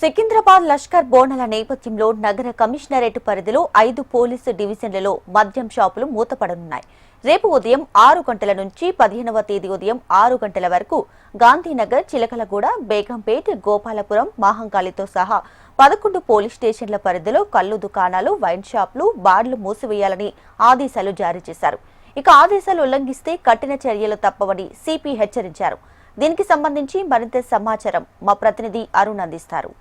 సికింద్రాబాద్ లష్కర్ బోనాల నేపథ్యంలో నగర కమిషనరేట్ పరిధిలో 5 పోలీసు డివిజన్లలో మద్యం షాపులు మూతపడనున్నాయి. రేపు ఉదయం 6 గంటల నుంచి 15వ తేదీ ఉదయం 6 గంటల వరకు గాంధీనగర్, చిలకలగూడ, బేగంపేట్, గోపాలపురం, మహంకాళితో సహా 11 పోలీస్ స్టేషన్ల పరిధిలో కల్లు దుకాణాలు, వైన్ షాపులు, బార్లు మూసివేయాలని ఆదేశాలు జారీ చేశారు. ఇక ఆదేశాలు ఉల్లంఘిస్తే కఠిన చర్యలు తప్పవని సిపి హెచ్చరించారు. దీనికి సంబంధించి మరింత సమాచారం మా ప్రతినిధి అరుణ్ అందిస్తారు.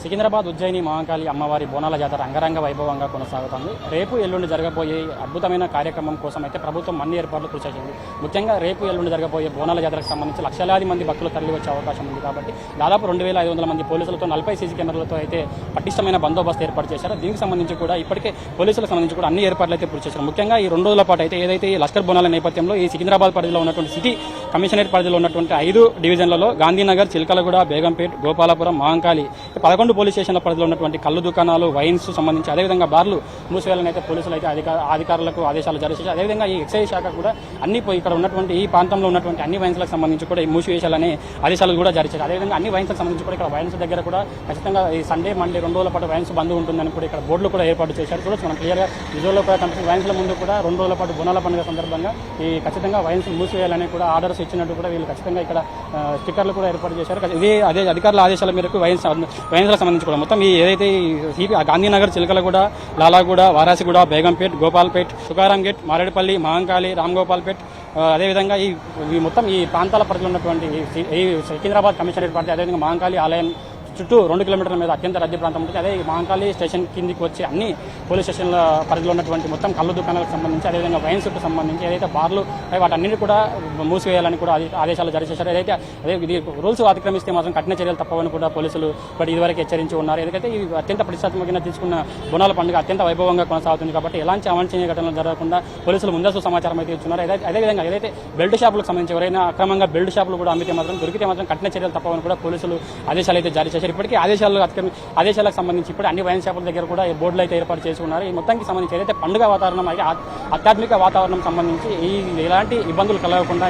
సికింద్రాబాద్ ఉజ్జయిని మహాకాళి అమ్మవారి బోనాల జాతర అంగరంగ వైభవంగా కొనసాగుతుంది. రేపు ఎల్లుండి జరగబోయే అద్భుతమైన కార్యక్రమం కోసం అయితే ప్రభుత్వం అన్ని ఏర్పాట్లు కృషి చేసింది. ముఖ్యంగా రేపు ఎల్లుండి జరగబోయే బోనాల జాతరకు సంబంధించి లక్షలాది మంది భక్తులు తరలి వచ్చే అవకాశం ఉంది. కాబట్టి దాదాపు 2500 మంది పోలీసులతో 40 సీసీ కెమెరాలతో అయితే పటిష్టమైన బందోబస్తు ఏర్పాటు చేశారు. దీనికి సంబంధించి కూడా ఇప్పటికే పోలీసులకు సంబంధించి కూడా అన్ని ఏర్పాట్లు అయితే పూర్తి చేశారు. ముఖ్యంగా ఈ 2 రోజుల పాటు అయితే ఏదైతే ఈ లష్కర్ బోనాల నేపథ్యంలో ఈ సికింద్రాబాద్ పరిధిలో ఉన్నటువంటి సిటీ కమిషనరేట్ పరిధిలో ఉన్నటువంటి 5 డివిజన్లలో గాంధీనగర్, చిలకలగూడ, బేగంపేట్, గోపాలపురం, మహంకాళి 11 పోలీస్ స్టేషన్ల పరిధిలో ఉన్నటువంటి కల్లు దుకాణాలు, వైన్స్ సంబంధించి అదేవిధంగా బార్లు మూసివేయాలని అయితే పోలీసులు అయితే అధికారులకు ఆదేశాలు జారీ చేశారు. అదేవిధంగా ఈ ఎక్సైజ్ శాఖ కూడా అన్ని ఇక్కడ ఉన్నటువంటి ఈ ప్రాంతంలో ఉన్నటువంటి అన్ని వైన్స్లకు సంబంధించి కూడా మూసివేయాలని ఆదేశాలు కూడా జారీ చేశారు. అదేవిధంగా అన్ని వైన్స్లకు సంబంధించి కూడా ఇక్కడ వైన్స్ దగ్గర కూడా ఖచ్చితంగా ఈ సండే, మండే 2 రోజుల పాటు వైన్స్ బంద్ ఉంటుందని కూడా ఇక్కడ బోర్డులు కూడా ఏర్పాటు చేశారు. చూడొచ్చు మనం క్లియర్గా విజువల్లో కూడా కనిపిస్తుంది. వైన్స్ల ముందు కూడా 2 రోజుల పాటు బోనాల పండుగ సందర్భంగా ఈ ఖచ్చితంగా వైన్స్ మూసివేయాలని కూడా ఆర్డర్స్ ఇచ్చినట్టు కూడా వీళ్ళు ఖచ్చితంగా ఇక్కడ స్టిక్కర్లు కూడా ఏర్పాటు చేశారు. అదే అధికారుల ఆదేశాల మేరకు వైన్స్లకు సంబంధించి కూడా మొత్తం ఈ ఏదైతే గాంధీనగర్, చిలకలగూడ, లాలాగూడ, వారాసిగూడ, బేగంపేట్, గోపాల్పేట్, తుకారాం గేట్, మారేడుపల్లి, మహంకాళి, రామ్గోపాల్పేట్, అదేవిధంగా ఈ మొత్తం ఈ ప్రాంతాల పరిధిలో ఉన్నటువంటి ఈ సికింద్రాబాద్ కమిషనరేట్ పరిధి, అదేవిధంగా మహంకాళి ఆలయం చుట్టూ 2 కిలోమీటర్ల మీద అత్యంత రద్దీ ప్రాంతం ఉంటుంది. అదే మహంకాళి స్టేషన్ కిందికి వచ్చి అన్ని పోలీస్ స్టేషన్ల పరిధిలో ఉన్నటువంటి మొత్తం కళ్ళు దుకాణాలకు సంబంధించి, అదేవిధంగా వైన్స్ కు సంబంధించి ఏదైతే బార్లు వాటన్నిటి కూడా మూసివేయాలని కూడా ఆదేశాలు జారీ చేశారు. ఏదైతే ఇది రూల్స్ అతిక్రమిస్తే మాత్రం కఠిన చర్యలు తప్పవని కూడా పోలీసులు ఇదివరకు హెచ్చరించి ఉన్నారు. ఎందుకంటే ఈ అత్యంత ప్రతిష్టాత్మకంగా తీసుకున్న బోనాల పండుగ అత్యంత వైభవంగా కొనసాగుతుంది. కాబట్టి ఎలాంటి అవాంఛనీయ ఘటనలు జరగకుండా పోలీసులు ముందస్తు సమాచారం అయితే ఇస్తున్నారు. అదేవిధంగా ఏదైతే బెల్ట్ షాపులకు సంబంధించి ఎవరైనా అక్రమంగా బెల్ట్ షాపులు కూడా అమ్మితే మాత్రం దొరికితే మాత్రం కఠిన చర్యలు తప్పవని కూడా పోలీసులు ఆదేశాలు అయితే జారీ చేశారు. ఇప్పటికీ ఆదేశాలకు సంబంధించి ఇప్పుడు అన్ని వైన్ షాపుల దగ్గర కూడా ఈ బోర్డులు అయితే ఏర్పాటు చేసి ఉన్నారు. ఈ మొత్తానికి సంబంధించి ఏదైతే పండుగ వాతావరణం అయితే ఆధ్యాత్మిక వాతావరణం సంబంధించి ఎలాంటి ఇబ్బందులు కలగకుండా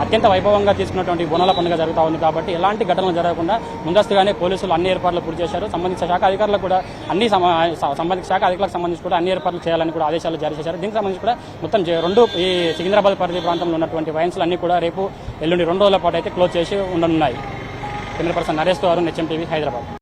అత్యంత వైభవంగా తీసుకున్నటువంటి బోనాల పండుగ జరుగుతూ ఉంది. కాబట్టి ఎలాంటి ఘటనలు జరగకుండా ముందస్తుగానే పోలీసులు అన్ని ఏర్పాట్లు పూర్తి చేశారు. సంబంధించిన శాఖ అధికారులకు కూడా సంబంధిత శాఖ అధికారులకు సంబంధించి కూడా అన్ని ఏర్పాట్లు చేయాలని కూడా ఆదేశాలు జారీ చేశారు. దీనికి సంబంధించి కూడా మొత్తం 2 ఈ సికింద్రాబాద్ పరిధి ప్రాంతంలో ఉన్నటువంటి వైన్స్లు అన్ని కూడా రేపు ఎల్లుండి 2 రోజుల పాటు అయితే క్లోజ్ చేసి ఉండనున్నాయి. కెమెరా పర్సన్ నరేష్ తో అరుణ్, HM TV, హైదరాబాద్.